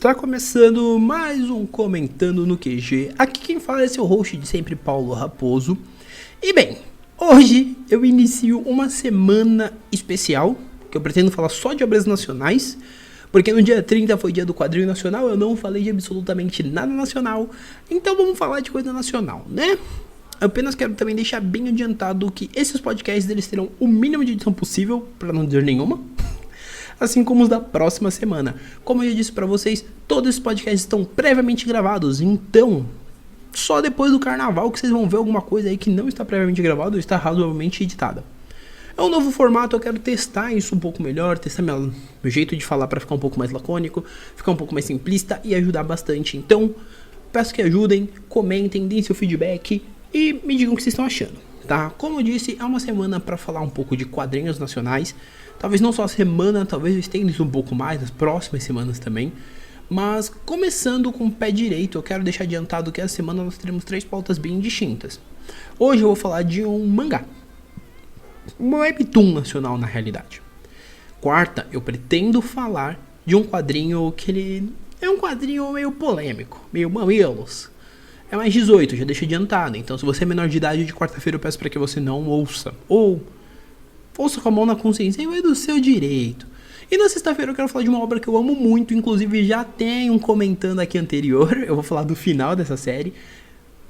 Está começando mais um Comentando no QG. Aqui quem fala é seu host de sempre, Paulo Raposo. E bem, hoje eu inicio uma semana especial, que eu pretendo falar só de obras nacionais, porque no dia 30 foi dia do quadrinho nacional, eu não falei de absolutamente nada nacional, então vamos falar de coisa nacional, né? Eu apenas quero também deixar bem adiantado que esses podcasts eles terão o mínimo de edição possível, para não dizer nenhuma, assim como os da próxima semana. Como eu já disse pra vocês, todos esses podcasts estão previamente gravados, então só depois do carnaval que vocês vão ver alguma coisa aí que não está previamente gravada ou está razoavelmente editada. É um novo formato, eu quero testar isso um pouco melhor, testar meu jeito de falar para ficar um pouco mais lacônico, ficar um pouco mais simplista e ajudar bastante. Então, peço que ajudem, comentem, deem seu feedback e me digam o que vocês estão achando, tá? Como eu disse, é uma semana para falar um pouco de quadrinhos nacionais. Talvez não só a semana, talvez eu estenda isso um pouco mais nas próximas semanas também. Mas começando com o pé direito, eu quero deixar adiantado que essa semana nós teremos 3 pautas bem distintas. Hoje eu vou falar de um mangá, um webtoon nacional na realidade. Quarta, eu pretendo falar de um quadrinho que ele é um quadrinho meio polêmico, meio mamilos. É mais 18, já deixa adiantado. Então se você é menor de idade, de quarta-feira eu peço para que você não ouça. Ou ouça com a mão na consciência, é do seu direito. E na sexta-feira eu quero falar de uma obra que eu amo muito, inclusive já tem um comentando aqui anterior, eu vou falar do final dessa série.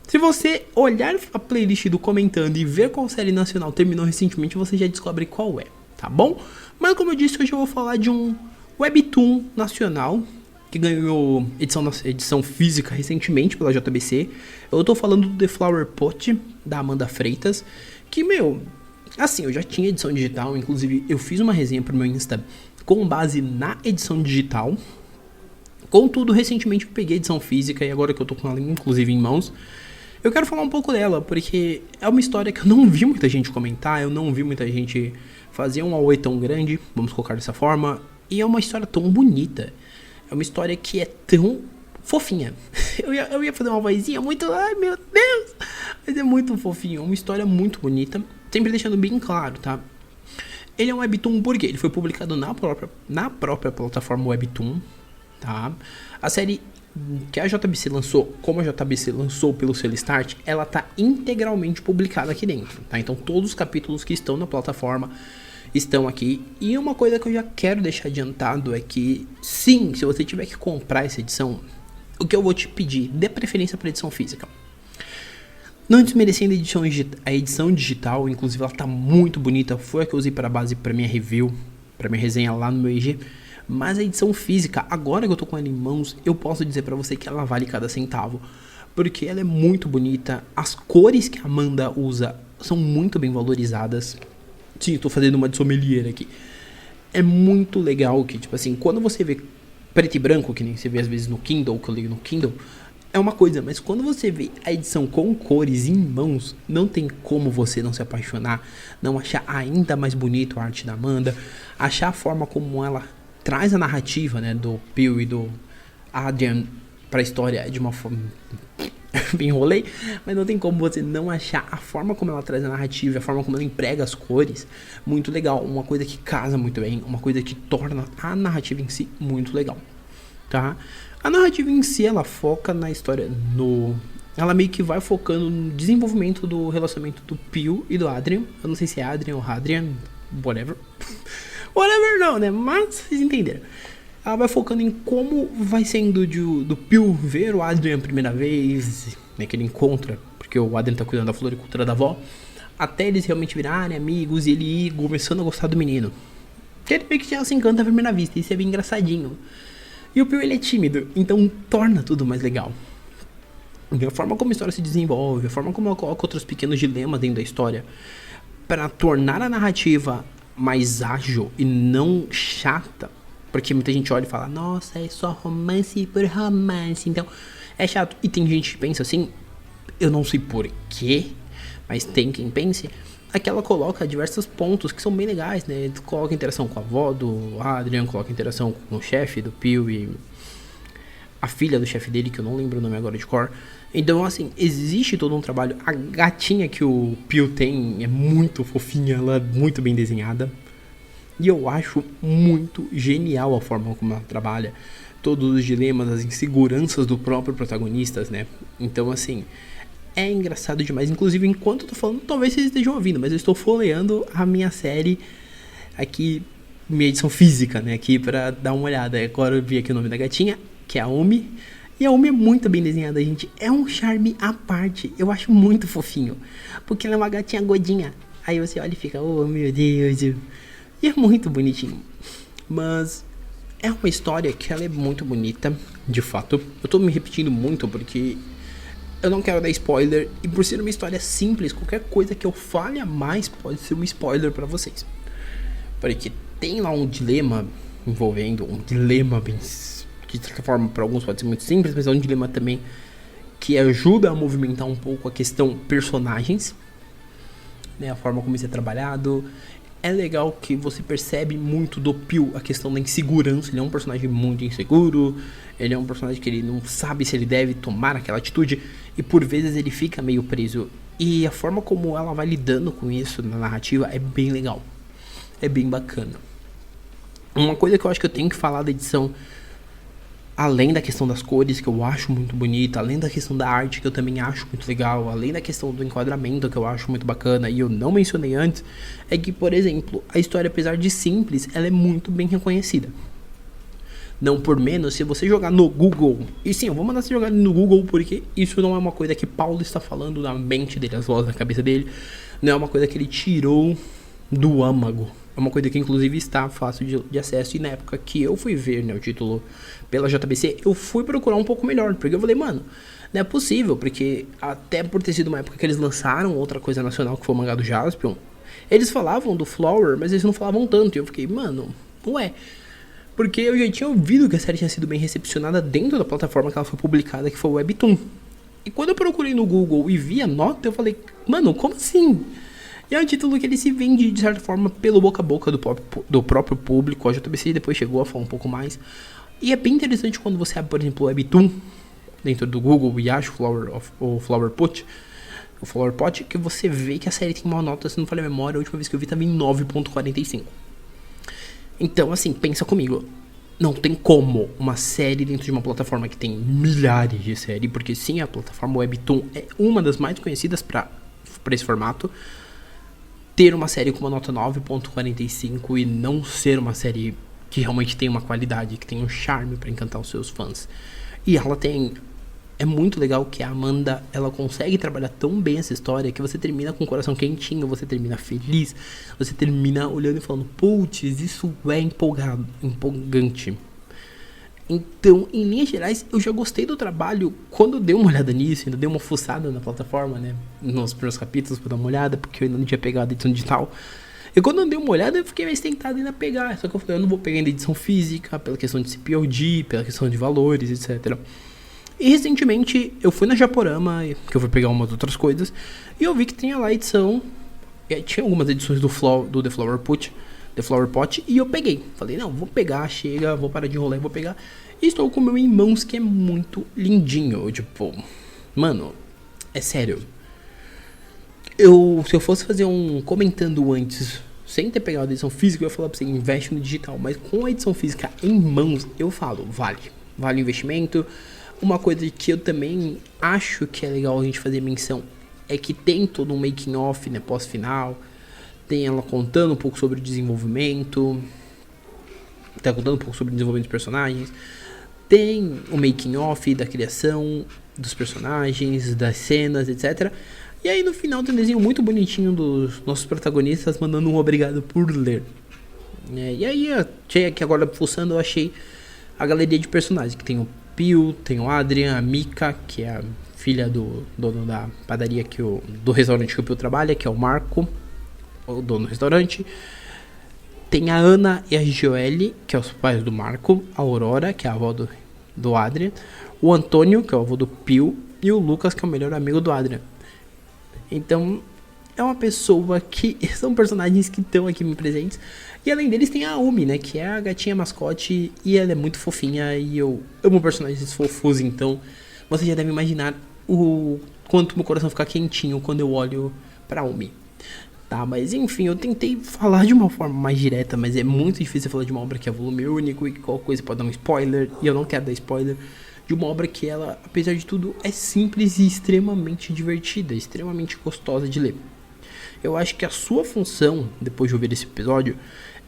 Se você olhar a playlist do comentando e ver qual série nacional terminou recentemente, você já descobre qual é, tá bom? Mas como eu disse, hoje eu vou falar de um webtoon nacional que ganhou edição física recentemente pela JBC. Eu tô falando do The Flower Pot, da Amanda Freitas, que, assim, eu já tinha edição digital, inclusive eu fiz uma resenha pro meu Insta com base na edição digital. Contudo, recentemente eu peguei a edição física e agora que eu tô com ela inclusive em mãos, eu quero falar um pouco dela, porque é uma história que eu não vi muita gente comentar, eu não vi muita gente fazer um auê tão grande, vamos colocar dessa forma, e é uma história tão bonita, é uma história que é tão fofinha. Eu ia fazer uma vozinha muito, ai meu Deus, mas é muito fofinho, é uma história muito bonita, sempre deixando bem claro, tá? Ele é um webtoon porque ele foi publicado na própria plataforma webtoon, tá? A série que a JBC lançou, como a JBC lançou pelo selo Start, ela tá integralmente publicada aqui dentro, tá? Então todos os capítulos que estão na plataforma estão aqui. E uma coisa que eu já quero deixar adiantado é que, sim, se você tiver que comprar essa edição, o que eu vou te pedir, dê preferência para edição física. Não desmerecendo a edição digital, inclusive ela tá muito bonita, foi a que eu usei para base para minha review, para minha resenha lá no meu IG. Mas a edição física, agora que eu tô com ela em mãos, eu posso dizer pra você que ela vale cada centavo. Porque ela é muito bonita, as cores que a Amanda usa são muito bem valorizadas. Sim, eu tô fazendo uma de sommelier aqui. É muito legal que, tipo assim, quando você vê preto e branco, que nem você vê às vezes no Kindle, que eu ligo no Kindle, é uma coisa, mas quando você vê a edição com cores em mãos, não tem como você não se apaixonar, não achar ainda mais bonito a arte da Amanda, achar a forma como ela traz a narrativa, né, do Pio e do Adrian pra história de uma forma... me enrolei, mas não tem como você não achar a forma como ela traz a narrativa, a forma como ela emprega as cores, muito legal, uma coisa que casa muito bem, uma coisa que torna a narrativa em si muito legal, tá? A narrativa em si, ela foca na história, ela meio que vai focando no desenvolvimento do relacionamento do Pio e do Adrian, eu não sei se é Adrian ou Hadrian, whatever não, né, mas vocês entenderam. Ela vai focando em como vai sendo do Pio ver o Adrian a primeira vez, né, que ele encontra, porque o Adrian tá cuidando da floricultura da avó, até eles realmente virarem amigos e ele ir começando a gostar do menino. Que ele meio que já se encanta à primeira vista, isso é bem engraçadinho. E o Pio, ele é tímido, então torna tudo mais legal. A forma como a história se desenvolve, a forma como ela coloca outros pequenos dilemas dentro da história, para tornar a narrativa mais ágil e não chata, porque muita gente olha e fala, nossa, é só romance por romance, então é chato. E tem gente que pensa assim, eu não sei porquê, mas tem quem pense, é que ela coloca diversos pontos que são bem legais, né? Coloca interação com a avó do Adrian, coloca interação com o chefe do Pio e a filha do chefe dele, que eu não lembro o nome agora de cor. Então, assim, existe todo um trabalho. A gatinha que o Pio tem é muito fofinha, ela é muito bem desenhada. E eu acho muito genial a forma como ela trabalha todos os dilemas, as inseguranças do próprio protagonista, né? Então, assim, é engraçado demais. Inclusive, enquanto eu tô falando, talvez vocês estejam ouvindo, mas eu estou folheando a minha série aqui, minha edição física, né? Aqui pra dar uma olhada. Agora eu vi aqui o nome da gatinha, que é a Umi. E a Umi é muito bem desenhada, gente. É um charme à parte. Eu acho muito fofinho. Porque ela é uma gatinha gordinha. Aí você olha e fica, oh meu Deus. E é muito bonitinho. Mas é uma história que ela é muito bonita, de fato. Eu tô me repetindo muito porque eu não quero dar spoiler. E por ser uma história simples, qualquer coisa que eu fale a mais pode ser um spoiler pra vocês. Porque tem lá um dilema envolvendo, um dilema bem, que de certa forma para alguns pode ser muito simples, mas é um dilema também que ajuda a movimentar um pouco a questão personagens, né, a forma como isso é trabalhado. É legal que você percebe muito do Pio a questão da insegurança. Ele é um personagem muito inseguro, ele é um personagem que ele não sabe se ele deve tomar aquela atitude e por vezes ele fica meio preso. E a forma como ela vai lidando com isso na narrativa é bem legal, é bem bacana. Uma coisa que eu acho que eu tenho que falar da edição, além da questão das cores, que eu acho muito bonita, além da questão da arte, que eu também acho muito legal, além da questão do enquadramento, que eu acho muito bacana, e eu não mencionei antes, é que, por exemplo, a história, apesar de simples, ela é muito bem reconhecida. Não por menos, se você jogar no Google, e sim, eu vou mandar você jogar no Google, porque isso não é uma coisa que Paulo está falando na mente dele, as vozes na cabeça dele, não é uma coisa que ele tirou do âmago. É uma coisa que inclusive está fácil de acesso. E na época que eu fui ver, né, o título pela JBC, eu fui procurar um pouco melhor. Porque eu falei, mano, não é possível. Porque até por ter sido uma época que eles lançaram outra coisa nacional, que foi o mangá do Jaspion, eles falavam do Flower, mas eles não falavam tanto. E eu fiquei, mano, ué. Porque eu já tinha ouvido que a série tinha sido bem recepcionada dentro da plataforma que ela foi publicada, que foi o Webtoon. E quando eu procurei no Google e vi a nota, eu falei, mano, como assim? E é um título que ele se vende, de certa forma, pelo boca a boca do próprio público. A JBC depois chegou a falar um pouco mais. E é bem interessante quando você abre, por exemplo, o Webtoon dentro do Google e acha o Flower Pot, que você vê que a série tem uma nota, se não falha a memória, a última vez que eu vi estava em 9.45. Então, assim, pensa comigo. Não tem como uma série dentro de uma plataforma que tem milhares de séries, porque sim, a plataforma Webtoon é uma das mais conhecidas para esse formato, ter uma série com uma nota 9.45 e não ser uma série que realmente tem uma qualidade, que tem um charme para encantar os seus fãs. E ela tem... É muito legal que a Amanda, ela consegue trabalhar tão bem essa história que você termina com o coração quentinho, você termina feliz, você termina olhando e falando, putz, isso é empolgante. Então, em linhas gerais, eu já gostei do trabalho. Quando eu dei uma olhada nisso, ainda dei uma fuçada na plataforma, né, nos primeiros capítulos pra dar uma olhada, porque eu ainda não tinha pegado a edição digital. E quando eu dei uma olhada, eu fiquei mais tentado ainda a pegar. Só que eu falei, eu não vou pegar ainda a edição física, pela questão de CPOD, pela questão de valores, etc. E recentemente, eu fui na Japorama, que eu fui pegar umas outras coisas, e eu vi que tinha lá a edição, tinha algumas edições do The Flower Pot, e eu peguei. Falei, não, vou pegar, chega, vou parar de enrolar e vou pegar. E estou com o meu em mãos, que é muito lindinho. Tipo, mano, é sério. Se eu fosse fazer um comentando antes, sem ter pegado a edição física, eu ia falar pra você, investe no digital. Mas com a edição física em mãos, eu falo, vale o investimento. Uma coisa que eu também acho que é legal a gente fazer menção é que tem todo um making off, né, pós-final. Tem ela contando um pouco sobre o desenvolvimento. Tá contando um pouco sobre o desenvolvimento dos personagens. Tem o making off da criação dos personagens, das cenas, etc. E aí no final tem um desenho muito bonitinho dos nossos protagonistas mandando um obrigado por ler. E aí, achei aqui agora fuçando, eu achei a galeria de personagens, que tem o Pio, tem o Adrian, a Mika, que é a filha do dono da padaria, do restaurante que o Pio trabalha, que é o Marco, o dono do restaurante. Tem a Ana e a Joelle, que é os pais do Marco, a Aurora, que é a avó do Adrian, o Antônio, que é o avô do Pio, e o Lucas, que é o melhor amigo do Adrian. Então, é uma pessoa que... São personagens que estão aqui me presentes. E além deles tem a Umi, né? Que é a gatinha mascote. E ela é muito fofinha. E eu amo personagens fofos. Então, você já deve imaginar o quanto meu coração fica quentinho quando eu olho pra Umi. Tá, mas enfim, eu tentei falar de uma forma mais direta, mas é muito difícil falar de uma obra que é volume único e que qualquer coisa pode dar um spoiler, e eu não quero dar spoiler, de uma obra que ela, apesar de tudo, é simples e extremamente divertida, extremamente gostosa de ler. Eu acho que a sua função, depois de ouvir esse episódio,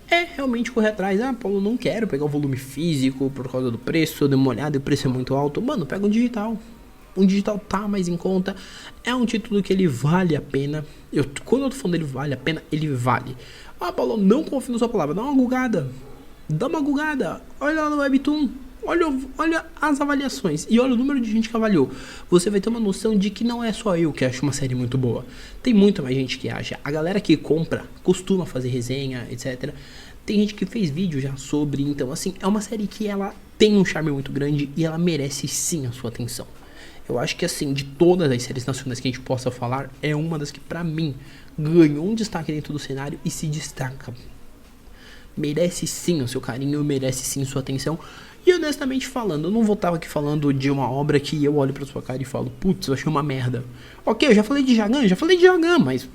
é realmente correr atrás. Ah, Paulo, não quero pegar o volume físico por causa do preço, eu dei uma olhada e o preço é muito alto. Mano, pega um digital. Um digital tá mais em conta. É um título que ele vale a pena. Quando eu tô falando dele vale a pena, ele vale. Ah, Paulo, não confio na sua palavra. Dá uma gugada. Dá uma gugada. Olha lá no Webtoon. Olha as avaliações. E olha o número de gente que avaliou. Você vai ter uma noção de que não é só eu que acho uma série muito boa. Tem muita mais gente que acha. A galera que compra costuma fazer resenha, etc. Tem gente que fez vídeo já sobre. Então, assim, é uma série que ela tem um charme muito grande e ela merece sim a sua atenção. Eu acho que, assim, de todas as séries nacionais que a gente possa falar, é uma das que, pra mim, ganhou um destaque dentro do cenário e se destaca. Merece sim o seu carinho, merece sim sua atenção. E honestamente falando, eu não vou estar aqui falando de uma obra que eu olho pra sua cara e falo, putz, eu achei uma merda. Ok, eu já falei de Jagan, mas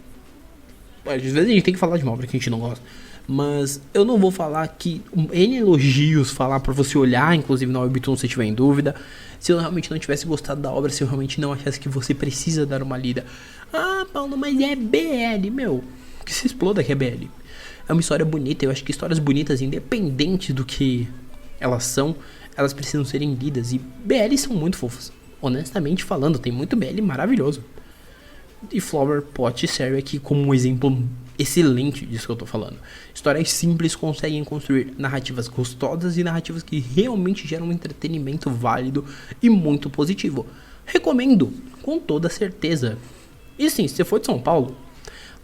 às vezes a gente tem que falar de uma obra que a gente não gosta. Mas eu não vou falar que N elogios, falar pra você olhar, inclusive no Webtoon se você tiver em dúvida. Se eu realmente não tivesse gostado da obra, se eu realmente não achasse que você precisa dar uma lida. Ah, Paulo, mas é BL, meu. Que se exploda que é BL. É uma história bonita, eu acho que histórias bonitas, independente do que elas são, elas precisam serem lidas. E BL são muito fofas. Honestamente falando, tem muito BL maravilhoso. E Flower Pot serve aqui como um exemplo excelente disso que eu tô falando. Histórias simples conseguem construir narrativas gostosas e narrativas que realmente geram um entretenimento válido e muito positivo. Recomendo, com toda certeza. E sim, se você for de São Paulo,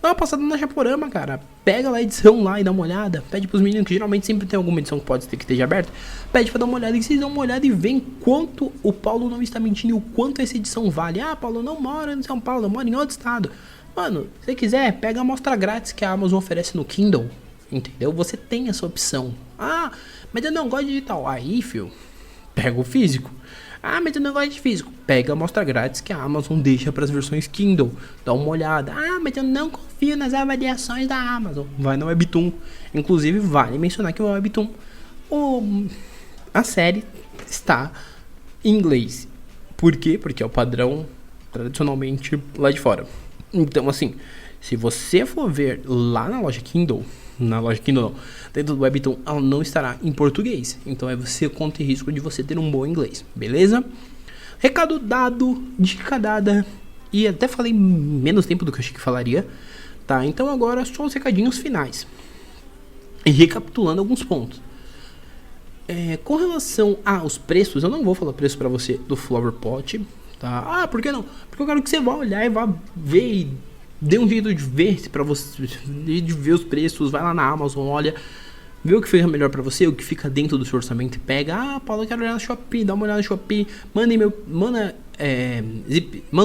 dá uma passada na Japorama, cara. Pega lá a edição lá e dá uma olhada. Pede pros meninos, que geralmente sempre tem alguma edição que pode ter que esteja aberta. Pede pra dar uma olhada, e vocês dão uma olhada e veem quanto o Paulo não está mentindo e o quanto essa edição vale. Ah, Paulo não mora em São Paulo, eu moro em outro estado. Mano, se você quiser, pega a amostra grátis que a Amazon oferece no Kindle. Entendeu? Você tem essa opção. Ah, mas eu não gosto de digital. Aí, filho, pega o físico. Ah, mas eu não gosto de físico. Pega a amostra grátis que a Amazon deixa para as versões Kindle. Dá uma olhada. Ah, mas eu não confio nas avaliações da Amazon. Vai no Webtoon. Inclusive, vale mencionar que o Webtoon, a série está em inglês. Por quê? Porque é o padrão tradicionalmente lá de fora. Então, assim, se você for ver lá na loja Kindle não, dentro do Webtoon, ela não estará em português. Então você conta risco de você ter um bom inglês, beleza? Recado dado, dica dada. E até falei menos tempo do que eu achei que falaria. Tá, então agora só os recadinhos finais. E recapitulando alguns pontos. Com relação aos preços, eu não vou falar preço pra você do Flower Pot, tá? Ah, por que não? Porque eu quero que você vá olhar e vá ver e dê um jeito de ver pra você, de ver os preços, vai lá na Amazon, olha, vê o que fica melhor pra você, o que fica dentro do seu orçamento e pega. Ah, Paulo, eu quero olhar no Shopee, dá uma olhada no Shopee, manda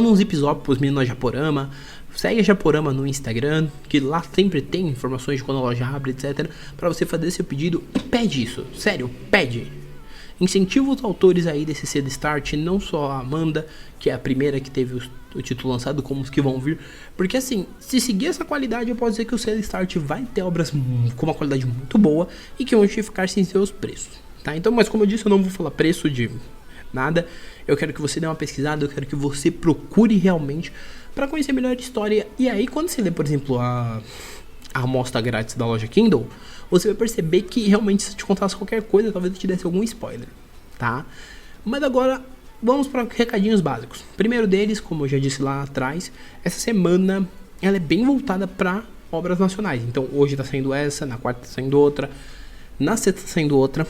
um zip zop pros meninos da Japorama, segue a Japorama no Instagram, que lá sempre tem informações de quando a loja abre, etc, pra você fazer seu pedido e pede isso, sério, pede. Incentiva os autores aí desse cedo start, não só a Amanda, que é a primeira que teve o título lançado, como os que vão vir. Porque assim, se seguir essa qualidade, eu posso dizer que o cedo start vai ter obras com uma qualidade muito boa e que vão justificar sem seus preços, tá? Então, mas como eu disse, eu não vou falar preço de nada. Eu quero que você dê uma pesquisada, eu quero que você procure realmente para conhecer melhor a história. E aí, quando você lê, por exemplo, a amostra grátis da loja Kindle, você vai perceber que realmente, se eu te contasse qualquer coisa, talvez eu te desse algum spoiler, tá? Mas agora, vamos para recadinhos básicos. Primeiro deles, como eu já disse lá atrás, essa semana ela é bem voltada para obras nacionais. Então, hoje tá saindo essa, na quarta tá saindo outra, na sexta tá saindo outra,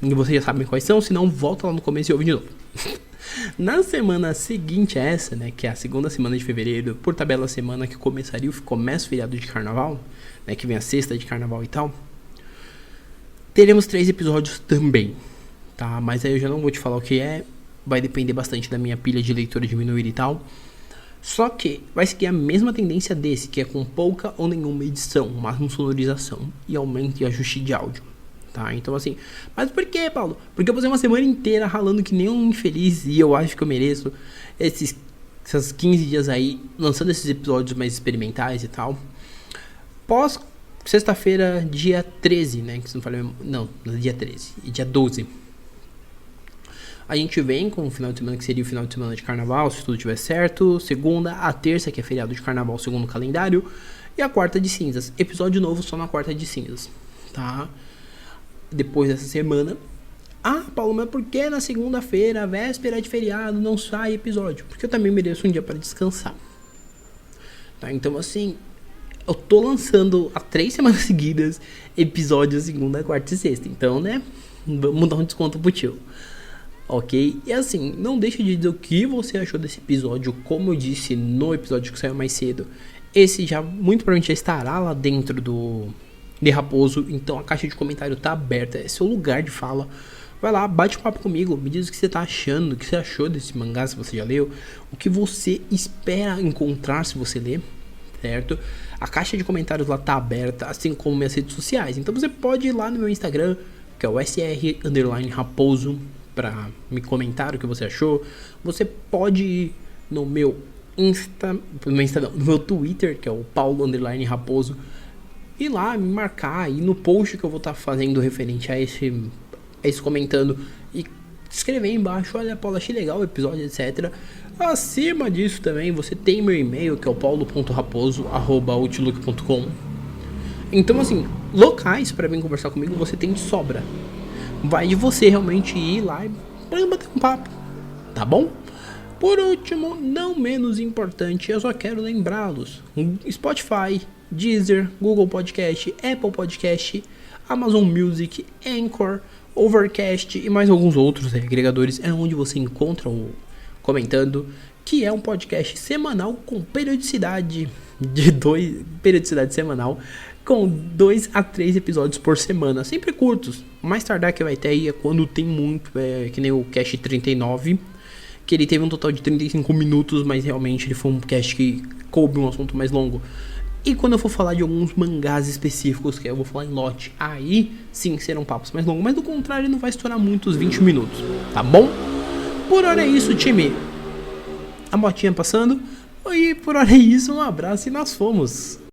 e vocês já sabem quais são, se não, volta lá no começo e ouve de novo. Na semana seguinte a essa, né, que é a segunda semana de fevereiro, por tabela semana que começa o feriado de carnaval, né, que vem a sexta de carnaval e tal, teremos 3 episódios também, tá? Mas aí eu já não vou te falar o que é, vai depender bastante da minha pilha de leitura diminuir e tal. Só que vai seguir a mesma tendência desse, que é com pouca ou nenhuma edição, máximo sonorização e aumento e ajuste de áudio, tá? Então assim, mas por que, Paulo? Porque eu passei uma semana inteira ralando que nem um infeliz e eu acho que eu mereço esses 15 dias aí, lançando esses episódios mais experimentais e tal. pós sexta-feira, dia 13, né? Que se não falei, não, dia 13, e dia 12. A gente vem com o final de semana, que seria o final de semana de carnaval, se tudo estiver certo. Segunda, a terça, que é feriado de carnaval segundo o calendário. E a quarta de cinzas. Episódio novo só na quarta de cinzas, tá? Depois dessa semana. Ah, Paulo, mas por que na segunda-feira, véspera de feriado, não sai episódio? Porque eu também mereço um dia para descansar. Tá? Então, assim, eu tô lançando há 3 semanas seguidas episódios segunda, quarta e sexta. Então, né, vamos dar um desconto pro tio. Ok? E assim, não deixe de dizer o que você achou desse episódio. Como eu disse no episódio que saiu mais cedo, esse já, muito provavelmente, já estará lá dentro do de Raposo. Então a caixa de comentário tá aberta, é seu lugar de fala. Vai lá, bate um papo comigo, me diz o que você tá achando, o que você achou desse mangá, se você já leu, o que você espera encontrar se você ler, certo? A caixa de comentários lá tá aberta, assim como minhas redes sociais. Então você pode ir lá no meu Instagram, que é o SR_Raposo, para me comentar o que você achou. Você pode ir no meu no meu Twitter, que é o Paulo_Raposo, ir lá me marcar, e no post que eu vou estar fazendo referente a esse comentando, e escrever embaixo: olha, Paulo, achei legal o episódio, etc. Acima disso também, você tem meu e-mail, que é o paulo.raposo@outlook.com. Então, assim, locais para vir conversar comigo você tem de sobra. Vai de você realmente ir lá e bater um papo, tá bom? Por último, não menos importante, eu só quero lembrá-los: Spotify, Deezer, Google Podcast, Apple Podcast, Amazon Music, Anchor, Overcast e mais alguns outros agregadores é onde você encontra o Comentando, que é um podcast semanal com periodicidade semanal, com 2 a 3 episódios por semana, sempre curtos. O mais tardar que vai ter aí é quando tem muito, que nem o Cast 39, que ele teve um total de 35 minutos, mas realmente ele foi um cast que coube um assunto mais longo. E quando eu for falar de alguns mangás específicos, que eu vou falar em lote, aí sim serão papos mais longos, mas do contrário ele não vai estourar muitos 20 minutos, tá bom? Por hora é isso, time. A motinha passando, e por hora é isso, um abraço e nós fomos.